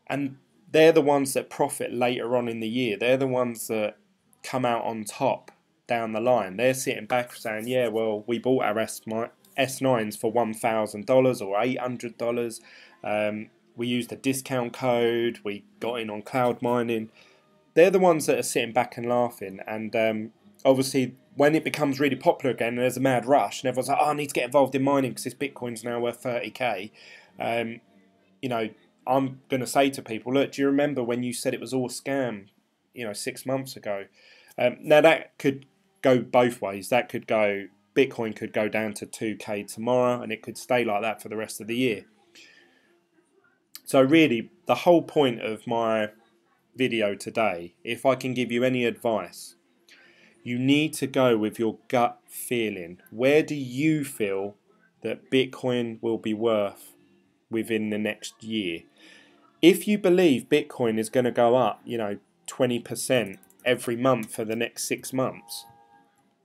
And they're the ones that profit later on in the year. They're the ones that come out on top down the line. They're sitting back saying, yeah, well, we bought our S9s for $1,000 or $800. We used a discount code. We got in on cloud mining. They're the ones that are sitting back and laughing. And obviously, when it becomes really popular again, and there's a mad rush, and everyone's like, I need to get involved in mining because this Bitcoin's now worth 30k. I'm going to say to people, look, do you remember when you said it was all a scam, 6 months ago? Now that could go both ways. That could go, Bitcoin could go down to 2k tomorrow, and it could stay like that for the rest of the year. So really, the whole point of my video today, if I can give you any advice, you need to go with your gut feeling. Where do you feel that Bitcoin will be worth within the next year? If you believe Bitcoin is going to go up, 20% every month for the next 6 months,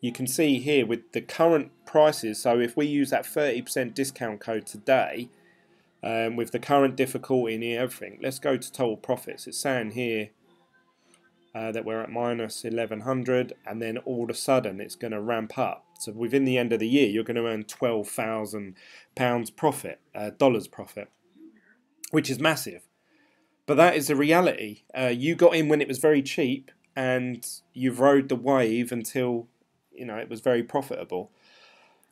you can see here with the current prices, so if we use that 30% discount code today, with the current difficulty and everything, let's go to total profits. It's saying here that we're at minus 1100, and then all of a sudden it's going to ramp up. So within the end of the year, you're going to earn £12,000 profit, dollars profit, which is massive. But that is the reality. You got in when it was very cheap, and you've rode the wave until it was very profitable.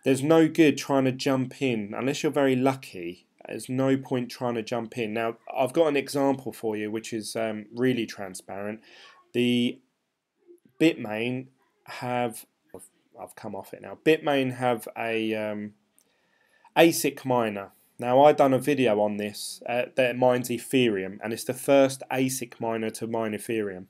There's no good trying to jump in unless you're very lucky. There's no point trying to jump in. Now, I've got an example for you which is really transparent. The Bitmain have, I've come off it now. Bitmain have a ASIC miner. Now, I've done a video on this that mines Ethereum, and it's the first ASIC miner to mine Ethereum.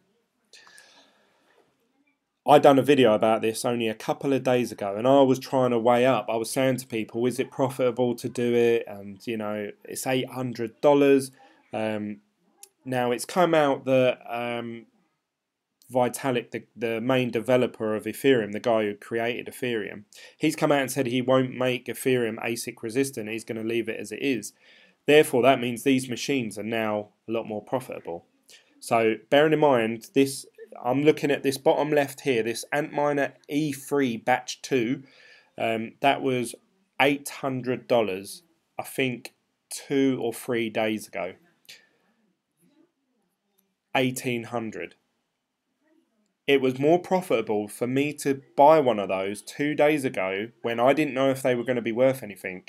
I done a video about this only a couple of days ago, and I was trying to weigh up. I was saying to people, is it profitable to do it? And you know, it's $800. Now it's come out that Vitalik, the main developer of Ethereum, the guy who created Ethereum, he's come out and said he won't make Ethereum ASIC resistant. He's going to leave it as it is. Therefore, that means these machines are now a lot more profitable. So bearing in mind this, I'm looking at this bottom left here, this Antminer E3 batch 2, that was $800, I think 2 or 3 days ago. 1800. It was more profitable for me to buy one of those 2 days ago when I didn't know if they were going to be worth anything.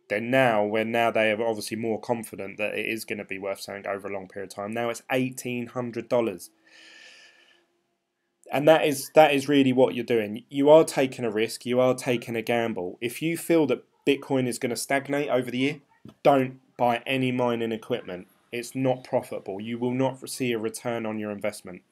Then now, when now they are obviously more confident that it is going to be worth something over a long period of time. Now it's $1,800, and that is really what you're doing. You are taking a risk. You are taking a gamble. If you feel that Bitcoin is going to stagnate over the year, don't buy any mining equipment. It's not profitable. You will not see a return on your investment.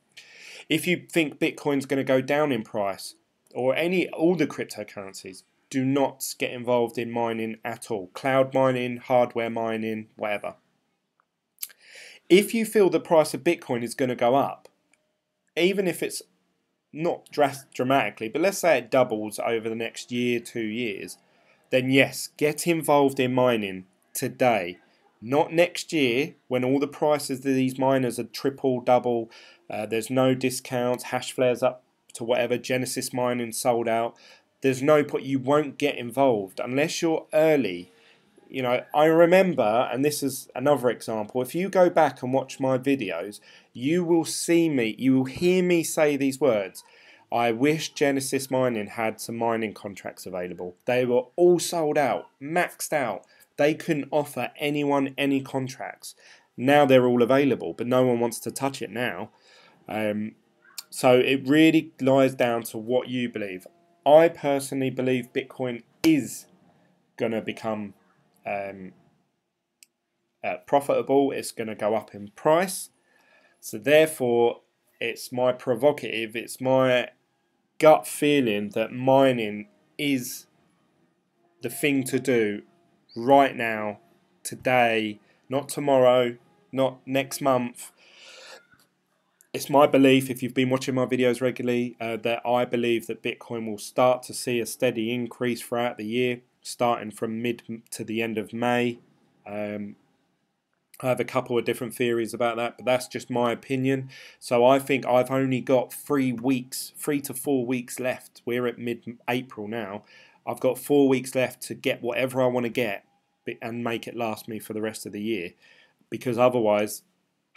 If you think Bitcoin's going to go down in price, or all the cryptocurrencies, do not get involved in mining at all. Cloud mining, hardware mining, whatever. If you feel the price of Bitcoin is going to go up, even if it's not dramatically, but let's say it doubles over the next year, 2 years, then yes, get involved in mining today. Not next year when all the prices of these miners are triple, double, there's no discounts, hash flares up to whatever, Genesis mining sold out. There's no point, you won't get involved unless you're early. You know, I remember, and this is another example, if you go back and watch my videos, you will hear me say these words. I wish Genesis Mining had some mining contracts available. They were all sold out, maxed out. They couldn't offer anyone any contracts. Now they're all available, but no one wants to touch it now. So it really lies down to what you believe. I personally believe Bitcoin is going to become profitable. It's going to go up in price. So therefore, it's my provocative, it's my gut feeling that mining is the thing to do right now, today, not tomorrow, not next month. It's my belief, if you've been watching my videos regularly, that I believe that Bitcoin will start to see a steady increase throughout the year, starting from mid to the end of May. I have a couple of different theories about that, but that's just my opinion. So I think I've only got 3 to 4 weeks left. We're at mid-April now. I've got 4 weeks left to get whatever I want to get and make it last me for the rest of the year, because otherwise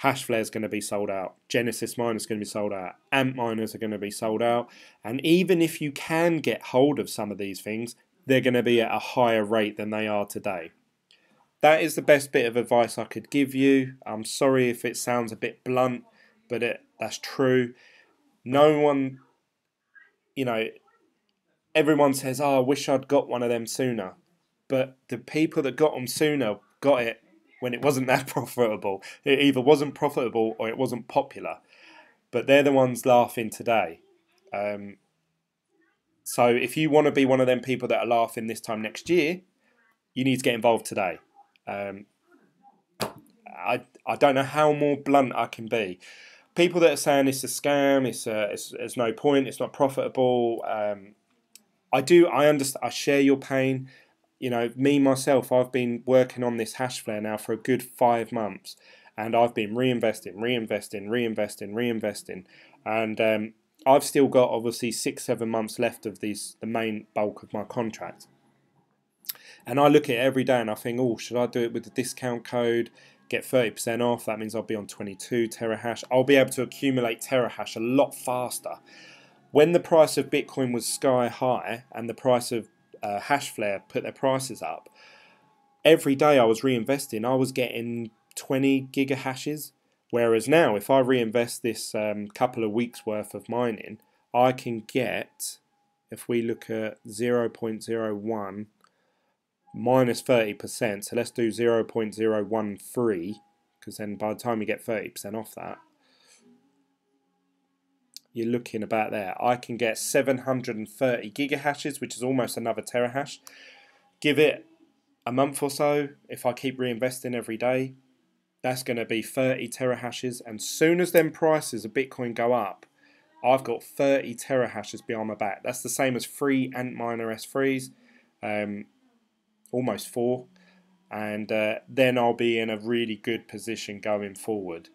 Hashflare is going to be sold out, Genesis miners are going to be sold out, Ant miners are going to be sold out, and even if you can get hold of some of these things, they're going to be at a higher rate than they are today. That is the best bit of advice I could give you. I'm sorry if it sounds a bit blunt, but that's true. No one, you know, everyone says, oh, I wish I'd got one of them sooner. But the people that got them sooner got it when it wasn't that profitable. It either wasn't profitable or it wasn't popular. But they're the ones laughing today. So if you want to be one of them people that are laughing this time next year, you need to get involved today. I don't know how more blunt I can be. People that are saying it's a scam, it's no point, it's not profitable. I understand. I share your pain. You know, me myself, I've been working on this Hashflare now for a good 5 months, and I've been reinvesting, and I've still got obviously 6-7 months left of the main bulk of my contract. And I look at it every day and I think, oh, should I do it with the discount code, get 30% off? That means I'll be on 22 terahash. I'll be able to accumulate terahash a lot faster. When the price of Bitcoin was sky high and the price of Hashflare put their prices up, every day I was reinvesting, I was getting 20 gigahashes. Whereas now, if I reinvest this couple of weeks worth of mining, I can get, if we look at 0.01 minus 30%, so let's do 0.013, because then by the time you get 30% off that, you're looking about there. I can get 730 gigahashes, which is almost another terahash. Give it a month or so, if I keep reinvesting every day, that's going to be 30 terahashes. And soon as them prices of Bitcoin go up, I've got 30 terahashes behind my back. That's the same as 3 Antminer S3s, almost 4. And then I'll be in a really good position going forward.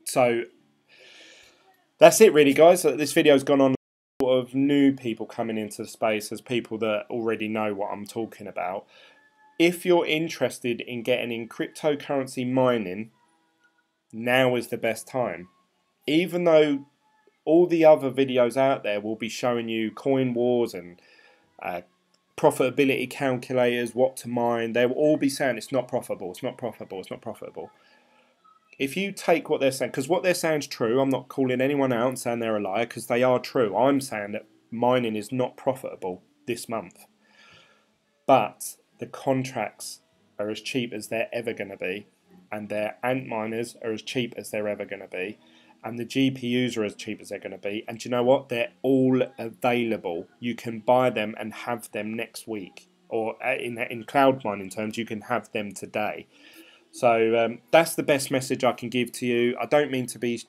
So that's it really, guys. This video's gone on sort of new people coming into the space as people that already know what I'm talking about. If you're interested in getting in cryptocurrency mining, now is the best time. Even though all the other videos out there will be showing you coin wars and profitability calculators, what to mine, they will all be saying it's not profitable, it's not profitable, it's not profitable. If you take what they're saying, because what they're saying is true, I'm not calling anyone out and saying they're a liar, because they are true. I'm saying that mining is not profitable this month. But the contracts are as cheap as they're ever going to be, and their Antminers are as cheap as they're ever going to be, and the GPUs are as cheap as they're going to be. And do you know what? They're all available. You can buy them and have them next week, or in cloud mining terms, you can have them today. So that's the best message I can give to you. I don't mean to be,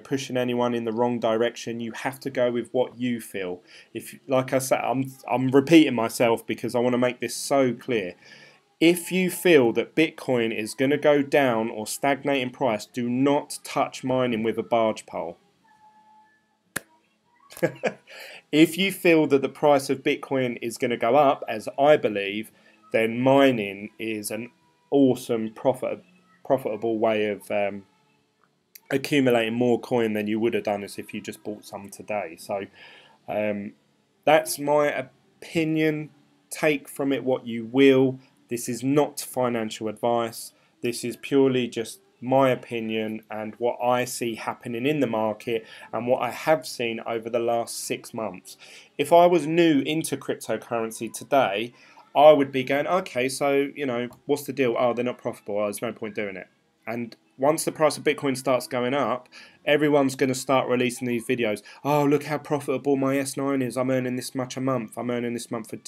pushing anyone in the wrong direction. You have to go with what you feel. If, like I said, I'm repeating myself because I want to make this so clear. If you feel that Bitcoin is going to go down or stagnate in price, do not touch mining with a barge pole. If you feel that the price of Bitcoin is going to go up, as I believe, then mining is an awesome profitable way of accumulating more coin than you would have done as if you just bought some today. So that's my opinion. Take from it what you will. This is not financial advice. This is purely just my opinion and what I see happening in the market and what I have seen over the last 6 months. If I was new into cryptocurrency today, I would be going, okay, so, what's the deal? Oh, they're not profitable. Oh, there's no point doing it. And once the price of Bitcoin starts going up, everyone's going to start releasing these videos. Oh, look how profitable my S9 is. I'm earning this much a month. I'm earning this month for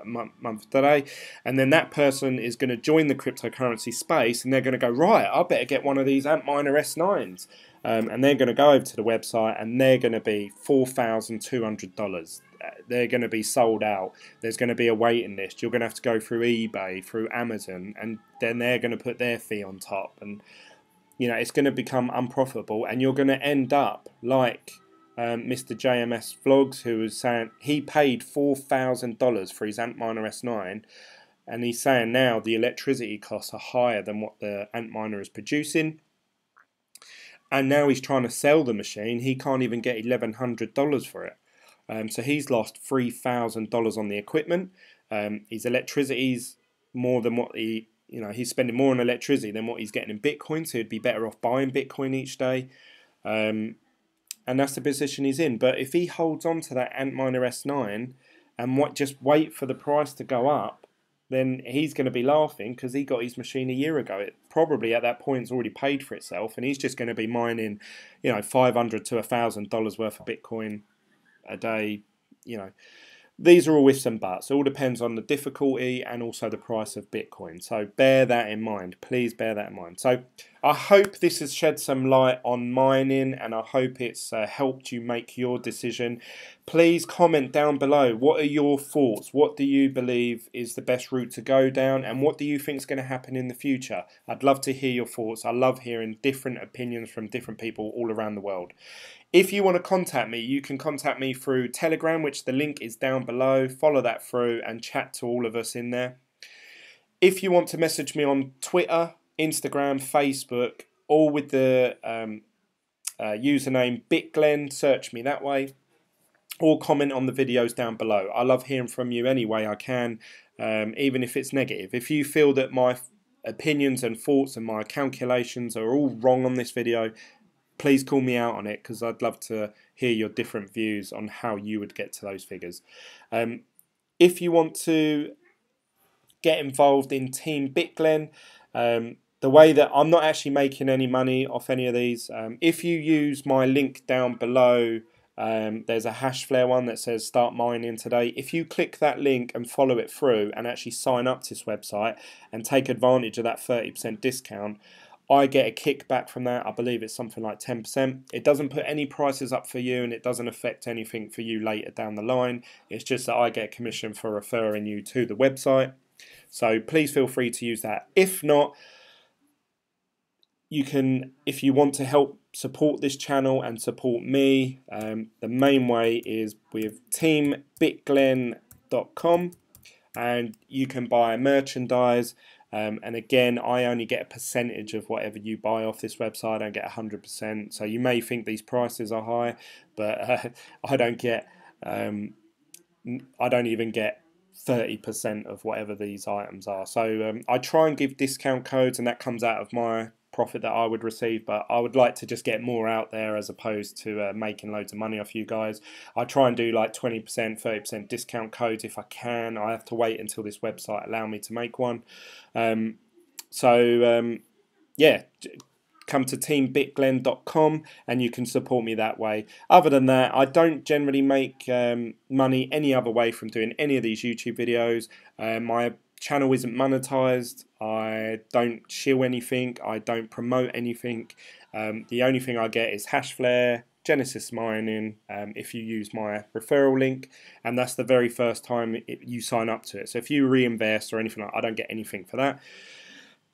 month today. And then that person is going to join the cryptocurrency space and they're going to go, right, I better get one of these Antminer S9s. And they're going to go over to the website and they're going to be $4,200. They're going to be sold out. There's going to be a waiting list. You're going to have to go through eBay, through Amazon, and then they're going to put their fee on top. And, it's going to become unprofitable. And you're going to end up like Mr. JMS Vlogs, who was saying he paid $4,000 for his Antminer S9. And he's saying now the electricity costs are higher than what the Antminer is producing. And now he's trying to sell the machine. He can't even get $1,100 for it. So he's lost $3,000 on the equipment. His electricity's more than what he's spending more on electricity than what he's getting in Bitcoin. So he'd be better off buying Bitcoin each day. And that's the position he's in. But if he holds on to that Antminer S9 and just wait for the price to go up, then he's going to be laughing because he got his machine a year ago. It probably at that point has already paid for itself, and he's just going to be mining, $500 to $1,000 worth of Bitcoin a day. These are all ifs and buts. It all depends on the difficulty and also the price of Bitcoin. So bear that in mind. Please bear that in mind. So I hope this has shed some light on mining, and I hope it's helped you make your decision. Please comment down below. What are your thoughts? What do you believe is the best route to go down, and what do you think is going to happen in the future? I'd love to hear your thoughts. I love hearing different opinions from different people all around the world. If you want to contact me, you can contact me through Telegram, which the link is down below. Follow that through and chat to all of us in there. If you want to message me on Twitter, Instagram, Facebook, all with the username BitGlen, search me that way, or comment on the videos down below. I love hearing from you any way I can, even if it's negative. If you feel that my opinions and thoughts and my calculations are all wrong on this video, please call me out on it, because I'd love to hear your different views on how you would get to those figures. If you want to get involved in Team BitGlen, the the way that I'm not actually making any money off any of these, if you use my link down below, there's a hash flare one that says start mining today. If you click that link and follow it through and actually sign up to this website and take advantage of that 30% discount, I get a kickback from that. I believe it's something like 10%. It doesn't put any prices up for you, and it doesn't affect anything for you later down the line. It's just that I get a commission for referring you to the website. So please feel free to use that. If not, you can, if you want to help support this channel and support me, the main way is with teambitglen.com, and you can buy merchandise. And again, I only get a percentage of whatever you buy off this website. I don't get 100%. So you may think these prices are high, but I don't get. I don't even get 30% of whatever these items are. So I try and give discount codes, and that comes out of my profit that I would receive, but I would like to just get more out there as opposed to making loads of money off you guys. I try and do like 20%, 30% discount codes if I can. I have to wait until this website allow me to make one. Yeah, come to teambitglen.com and you can support me that way. Other than that, I don't generally make money any other way from doing any of these YouTube videos. My channel isn't monetized. I don't shill anything. I don't promote anything. The only thing I get is hash flare, Genesis mining, if you use my referral link, and that's the very first time you sign up to it. So if you reinvest or anything like that, I don't get anything for that.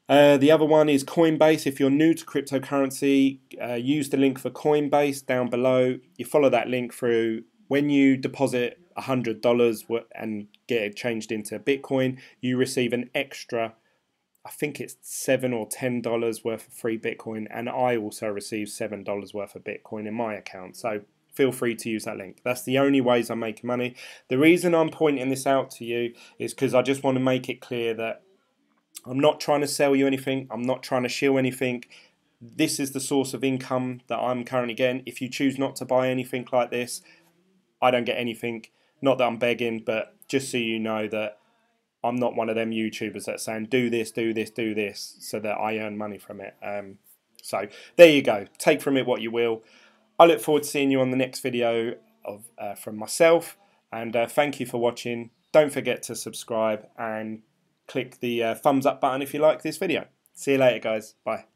The other one is Coinbase. If you're new to cryptocurrency, use the link for Coinbase down below. You follow that link through. When you deposit $100 and get it changed into Bitcoin, you receive an extra, I think it's $7 or $10 worth of free Bitcoin, and I also receive $7 worth of Bitcoin in my account. So feel free to use that link. That's the only ways I'm making money. The reason I'm pointing this out to you is because I just want to make it clear that I'm not trying to sell you anything. I'm not trying to shill anything. This is the source of income that I'm currently getting. If you choose not to buy anything like this, I don't get anything. Not that I'm begging, but just so you know that I'm not one of them YouTubers that's saying do this, do this, do this, so that I earn money from it. So there you go. Take from it what you will. I look forward to seeing you on the next video from myself. And thank you for watching. Don't forget to subscribe and click the thumbs up button if you like this video. See you later, guys. Bye.